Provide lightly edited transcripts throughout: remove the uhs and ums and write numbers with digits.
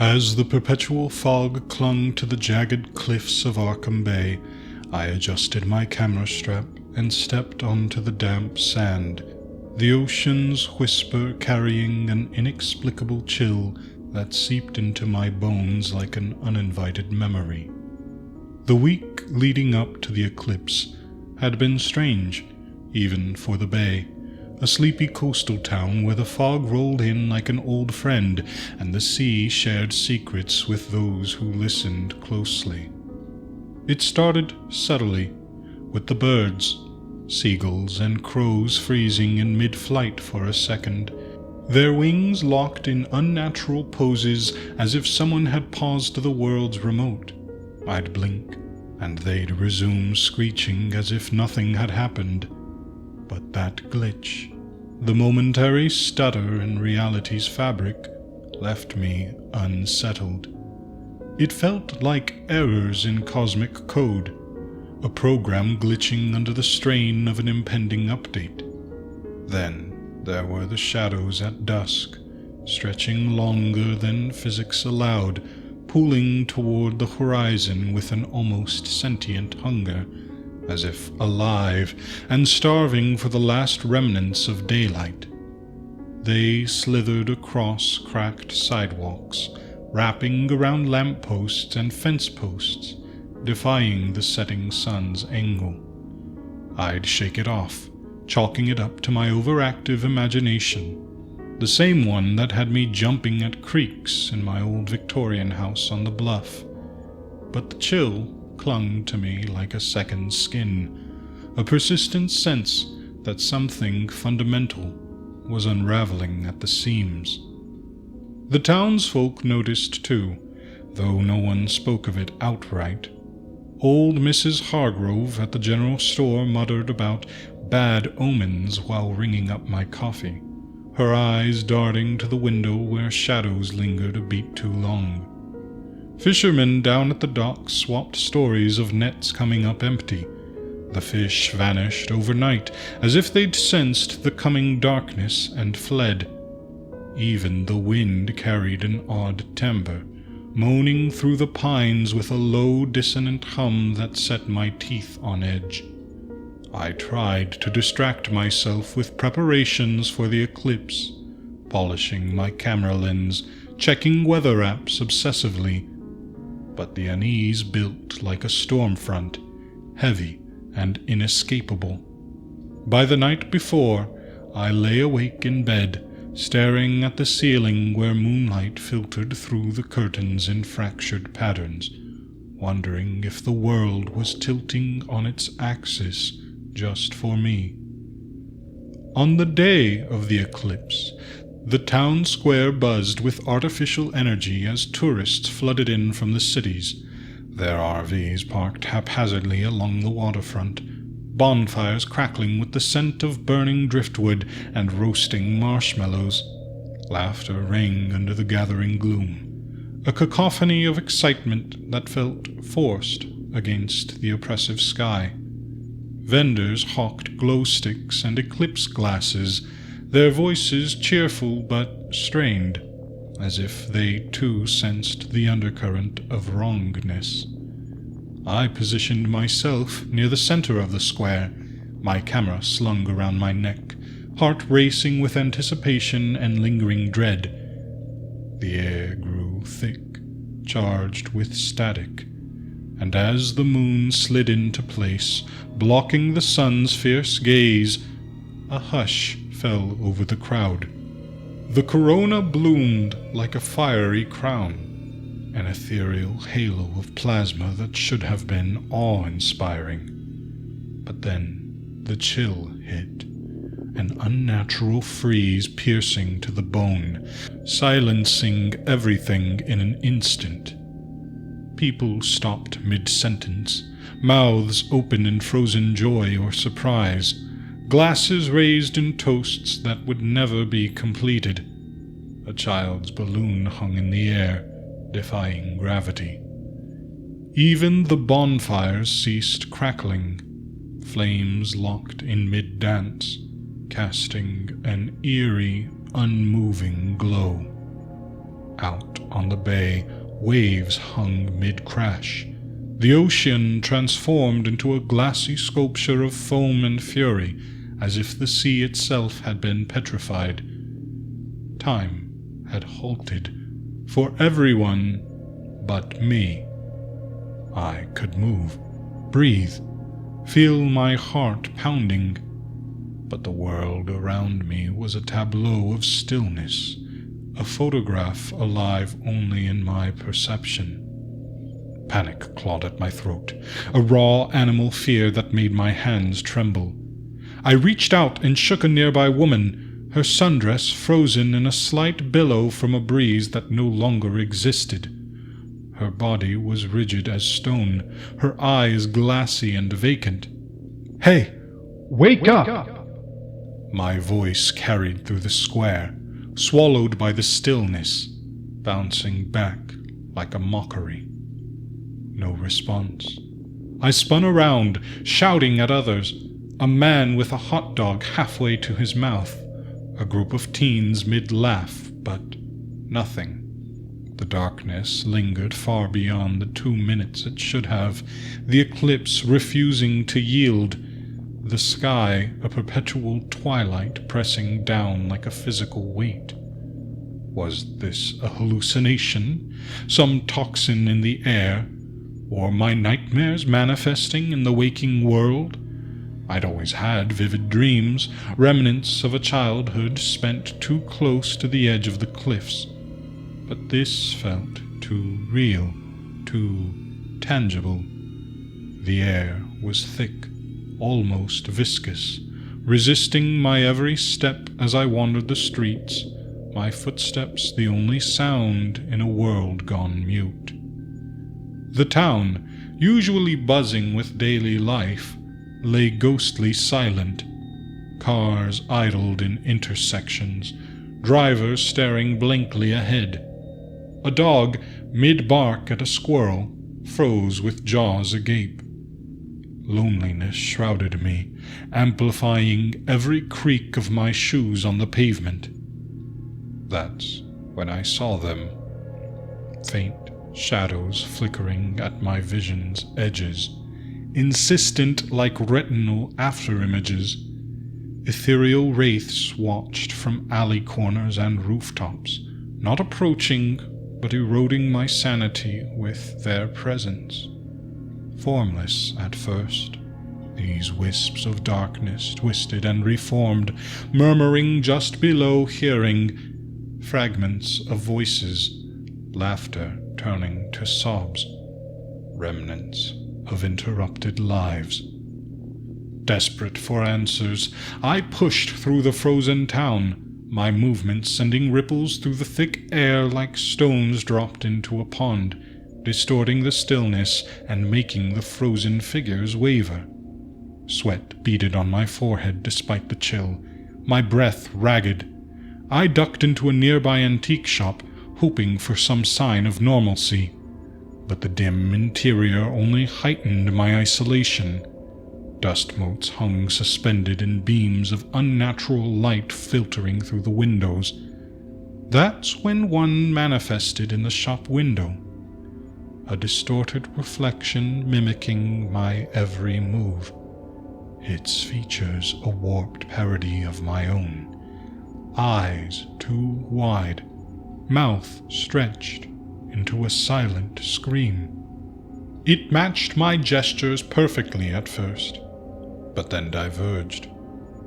As the perpetual fog clung to the jagged cliffs of Arkham Bay, I adjusted my camera strap and stepped onto the damp sand, the ocean's whisper carrying an inexplicable chill that seeped into my bones like an uninvited memory. The week leading up to the eclipse had been strange, even for the bay, a sleepy coastal town where the fog rolled in like an old friend and the sea shared secrets with those who listened closely. It started subtly, with the birds, seagulls and crows freezing in mid-flight for a second, their wings locked in unnatural poses as if someone had paused the world's remote. I'd blink, and they'd resume screeching as if nothing had happened. But that glitch, the momentary stutter in reality's fabric, left me unsettled. It felt like errors in cosmic code, a program glitching under the strain of an impending update. Then there were the shadows at dusk, stretching longer than physics allowed, pulling toward the horizon with an almost sentient hunger, as if alive and starving for the last remnants of daylight. They slithered across cracked sidewalks, wrapping around lampposts and fence posts, defying the setting sun's angle. I'd shake it off, chalking it up to my overactive imagination, the same one that had me jumping at creeks in my old Victorian house on the bluff. But the chill clung to me like a second skin, a persistent sense that something fundamental was unraveling at the seams. The townsfolk noticed too, though no one spoke of it outright. Old Mrs. Hargrove at the general store muttered about bad omens while ringing up my coffee, her eyes darting to the window where shadows lingered a beat too long. Fishermen down at the dock swapped stories of nets coming up empty. The fish vanished overnight, as if they'd sensed the coming darkness and fled. Even the wind carried an odd timbre, moaning through the pines with a low, dissonant hum that set my teeth on edge. I tried to distract myself with preparations for the eclipse, polishing my camera lens, checking weather apps obsessively. But the unease built like a storm front, heavy and inescapable. By the night before, I lay awake in bed, staring at the ceiling where moonlight filtered through the curtains in fractured patterns, wondering if the world was tilting on its axis just for me. On the day of the eclipse, the town square buzzed with artificial energy as tourists flooded in from the cities, their RVs parked haphazardly along the waterfront, bonfires crackling with the scent of burning driftwood and roasting marshmallows. Laughter rang under the gathering gloom, a cacophony of excitement that felt forced against the oppressive sky. Vendors hawked glow sticks and eclipse glasses, their voices cheerful but strained, as if they too sensed the undercurrent of wrongness. I positioned myself near the center of the square, my camera slung around my neck, heart racing with anticipation and lingering dread. The air grew thick, charged with static, and as the moon slid into place, blocking the sun's fierce gaze, a hush fell over the crowd. The corona bloomed like a fiery crown, an ethereal halo of plasma that should have been awe-inspiring. But then the chill hit, an unnatural freeze piercing to the bone, silencing everything in an instant. People stopped mid-sentence, mouths open in frozen joy or surprise, glasses raised in toasts that would never be completed. A child's balloon hung in the air, defying gravity. Even the bonfires ceased crackling, flames locked in mid-dance, casting an eerie, unmoving glow. Out on the bay, waves hung mid-crash. The ocean transformed into a glassy sculpture of foam and fury, as if the sea itself had been petrified. Time had halted for everyone but me. I could move, breathe, feel my heart pounding, but the world around me was a tableau of stillness, a photograph alive only in my perception. Panic clawed at my throat, a raw animal fear that made my hands tremble. I reached out and shook a nearby woman, her sundress frozen in a slight billow from a breeze that no longer existed. Her body was rigid as stone, her eyes glassy and vacant. "Hey, wake up!" My voice carried through the square, swallowed by the stillness, bouncing back like a mockery. No response. I spun around, shouting at others, a man with a hot dog halfway to his mouth, a group of teens mid-laugh, but nothing. The darkness lingered far beyond the 2 minutes it should have, the eclipse refusing to yield, the sky a perpetual twilight pressing down like a physical weight. Was this a hallucination, some toxin in the air, or my nightmares manifesting in the waking world? I'd always had vivid dreams, remnants of a childhood spent too close to the edge of the cliffs. But this felt too real, too tangible. The air was thick, almost viscous, resisting my every step as I wandered the streets, my footsteps the only sound in a world gone mute. The town, usually buzzing with daily life, lay ghostly silent. Cars idled in intersections, drivers staring blankly ahead. A dog, mid-bark at a squirrel, froze with jaws agape. Loneliness shrouded me, amplifying every creak of my shoes on the pavement. That's when I saw them. Faint shadows flickering at my vision's edges, insistent like retinal afterimages. Ethereal wraiths watched from alley corners and rooftops, not approaching, but eroding my sanity with their presence. Formless at first, these wisps of darkness twisted and reformed, murmuring just below hearing, fragments of voices, laughter turning to sobs, remnants of interrupted lives. Desperate for answers, I pushed through the frozen town, my movements sending ripples through the thick air like stones dropped into a pond, distorting the stillness and making the frozen figures waver. Sweat beaded on my forehead despite the chill, my breath ragged. I ducked into a nearby antique shop, hoping for some sign of normalcy. But the dim interior only heightened my isolation. Dust motes hung suspended in beams of unnatural light filtering through the windows. That's when one manifested in the shop window, a distorted reflection mimicking my every move, its features a warped parody of my own. Eyes too wide, mouth stretched into a silent scream. It matched my gestures perfectly at first, but then diverged,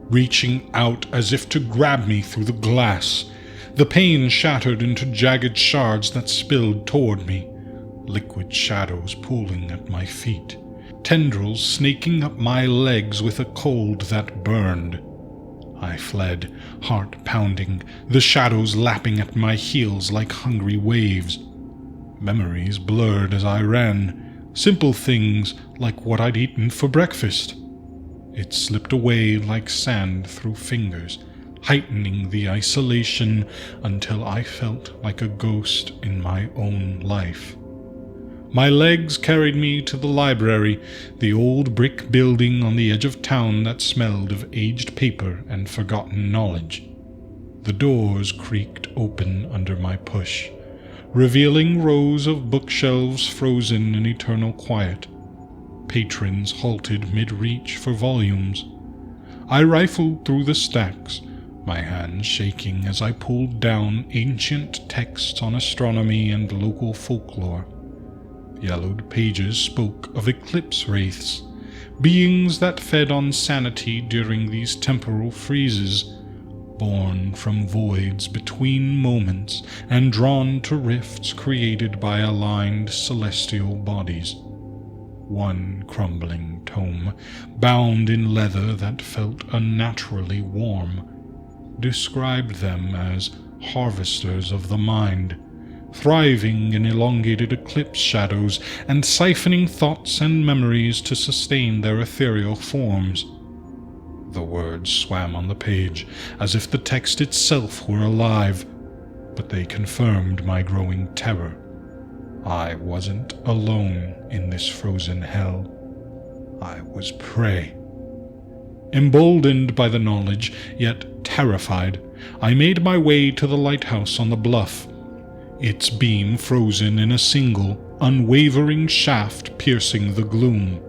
reaching out as if to grab me through the glass. The pane shattered into jagged shards that spilled toward me, liquid shadows pooling at my feet, tendrils snaking up my legs with a cold that burned. I fled, heart pounding, the shadows lapping at my heels like hungry waves. Memories blurred as I ran, simple things like what I'd eaten for breakfast. It slipped away like sand through fingers, heightening the isolation until I felt like a ghost in my own life. My legs carried me to the library, the old brick building on the edge of town that smelled of aged paper and forgotten knowledge. The doors creaked open under my push, revealing rows of bookshelves frozen in eternal quiet. Patrons halted mid-reach for volumes. I rifled through the stacks, my hands shaking as I pulled down ancient texts on astronomy and local folklore. Yellowed pages spoke of eclipse wraiths, beings that fed on sanity during these temporal freezes, born from voids between moments and drawn to rifts created by aligned celestial bodies. One crumbling tome, bound in leather that felt unnaturally warm, described them as harvesters of the mind, thriving in elongated eclipse shadows and siphoning thoughts and memories to sustain their ethereal forms. The words swam on the page as if the text itself were alive, but they confirmed my growing terror. I wasn't alone in this frozen hell. I was prey. Emboldened by the knowledge, yet terrified, I made my way to the lighthouse on the bluff, its beam frozen in a single, unwavering shaft piercing the gloom.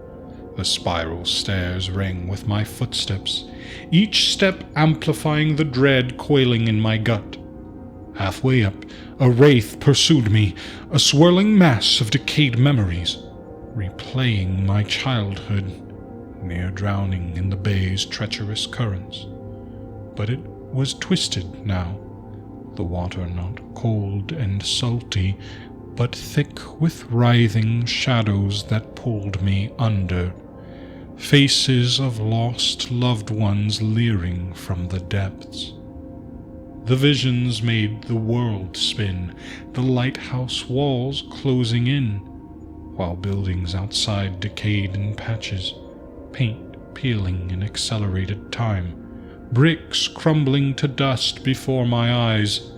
The spiral stairs rang with my footsteps, each step amplifying the dread coiling in my gut. Halfway up, a wraith pursued me, a swirling mass of decayed memories, replaying my childhood, near drowning in the bay's treacherous currents. But it was twisted now, the water not cold and salty, but thick with writhing shadows that pulled me under, faces of lost loved ones leering from the depths. The visions made the world spin, the lighthouse walls closing in, while buildings outside decayed in patches, paint peeling in accelerated time, bricks crumbling to dust before my eyes.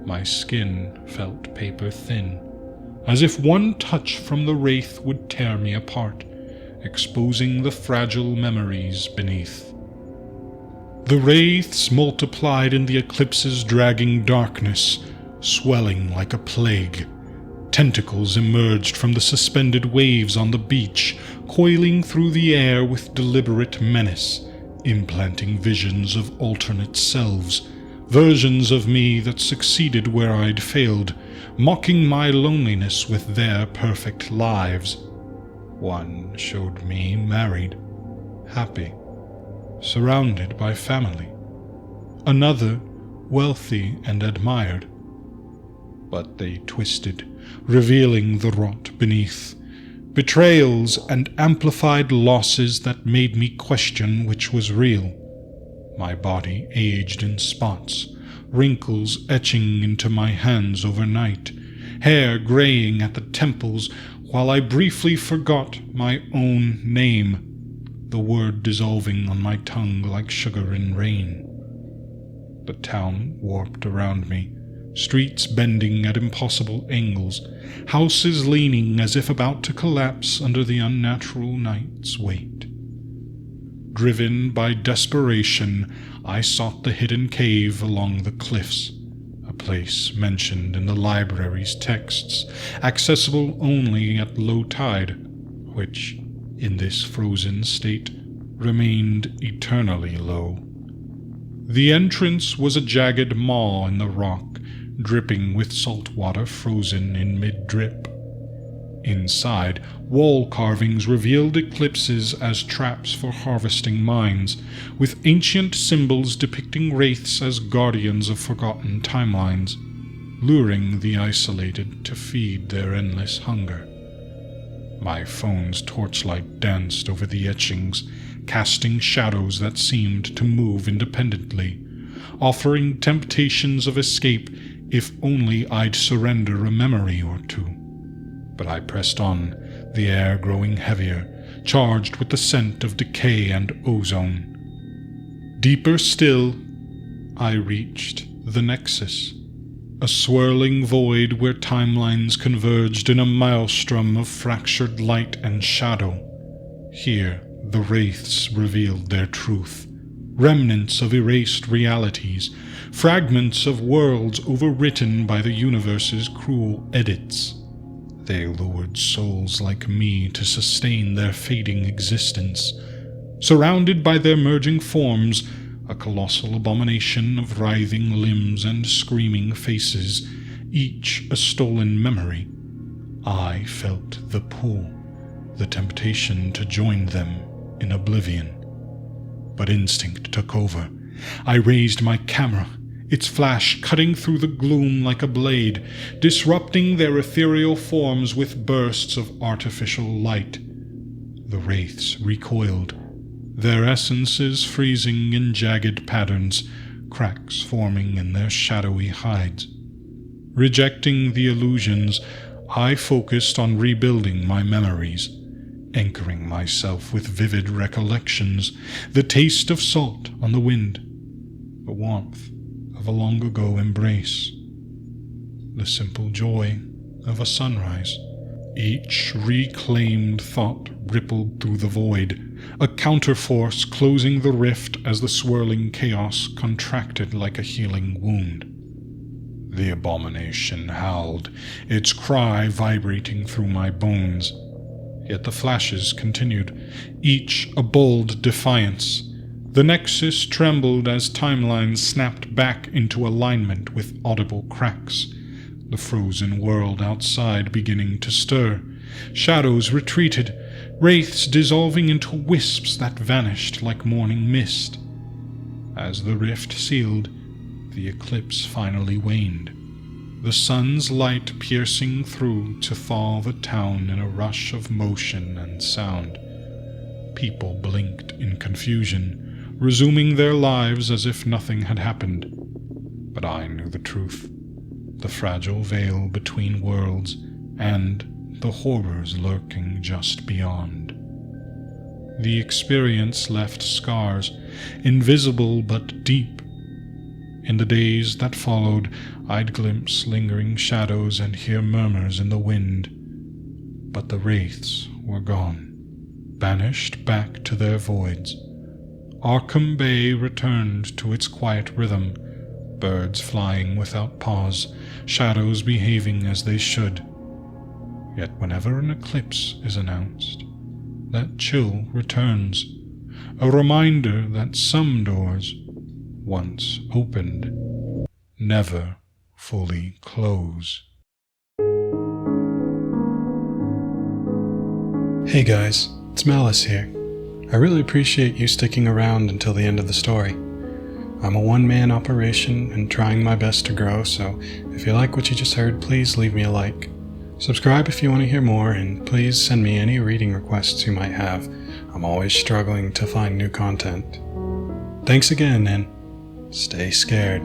My skin felt paper thin, as if one touch from the wraith would tear me apart, exposing the fragile memories beneath. The wraiths multiplied in the eclipse's dragging darkness, swelling like a plague. Tentacles emerged from the suspended waves on the beach, coiling through the air with deliberate menace, implanting visions of alternate selves, versions of me that succeeded where I'd failed, mocking my loneliness with their perfect lives. One showed me married, happy, surrounded by family. Another, wealthy and admired. But they twisted, revealing the rot beneath, betrayals and amplified losses that made me question which was real. My body aged in spots, wrinkles etching into my hands overnight, hair graying at the temples, while I briefly forgot my own name, the word dissolving on my tongue like sugar in rain. The town warped around me, streets bending at impossible angles, houses leaning as if about to collapse under the unnatural night's weight. Driven by desperation, I sought the hidden cave along the cliffs, a place mentioned in the library's texts, accessible only at low tide, which, in this frozen state, remained eternally low. The entrance was a jagged maw in the rock, dripping with salt water frozen in mid-drip. Inside, wall carvings revealed eclipses as traps for harvesting mines, with ancient symbols depicting wraiths as guardians of forgotten timelines, luring the isolated to feed their endless hunger. My phone's torchlight danced over the etchings, casting shadows that seemed to move independently, offering temptations of escape if only I'd surrender a memory or two. But I pressed on, the air growing heavier, charged with the scent of decay and ozone. Deeper still, I reached the Nexus, a swirling void where timelines converged in a maelstrom of fractured light and shadow. Here, the wraiths revealed their truth, remnants of erased realities, fragments of worlds overwritten by the universe's cruel edits. They lured souls like me to sustain their fading existence. Surrounded by their merging forms, a colossal abomination of writhing limbs and screaming faces, each a stolen memory, I felt the pull, the temptation to join them in oblivion. But instinct took over. I raised my camera, its flash cutting through the gloom like a blade, disrupting their ethereal forms with bursts of artificial light. The wraiths recoiled, their essences freezing in jagged patterns, cracks forming in their shadowy hides. Rejecting the illusions, I focused on rebuilding my memories, anchoring myself with vivid recollections, the taste of salt on the wind, the warmth of a long-ago embrace, the simple joy of a sunrise. Each reclaimed thought rippled through the void, a counterforce closing the rift as the swirling chaos contracted like a healing wound. The abomination howled, its cry vibrating through my bones. Yet the flashes continued, each a bold defiance. The Nexus trembled as timelines snapped back into alignment with audible cracks, the frozen world outside beginning to stir. Shadows retreated, wraiths dissolving into wisps that vanished like morning mist. As the rift sealed, the eclipse finally waned, the sun's light piercing through to thaw the town in a rush of motion and sound. People blinked in confusion, resuming their lives as if nothing had happened. But I knew the truth, the fragile veil between worlds and the horrors lurking just beyond. The experience left scars, invisible but deep. In the days that followed, I'd glimpse lingering shadows and hear murmurs in the wind. But the wraiths were gone, banished back to their voids. Arkham Bay returned to its quiet rhythm, birds flying without pause, shadows behaving as they should. Yet whenever an eclipse is announced, that chill returns, a reminder that some doors, once opened, never fully close. Hey guys, it's Malice here. I really appreciate you sticking around until the end of the story. I'm a one-man operation and trying my best to grow, so if you like what you just heard, please leave me a like. Subscribe if you want to hear more, and please send me any reading requests you might have. I'm always struggling to find new content. Thanks again, and stay scared.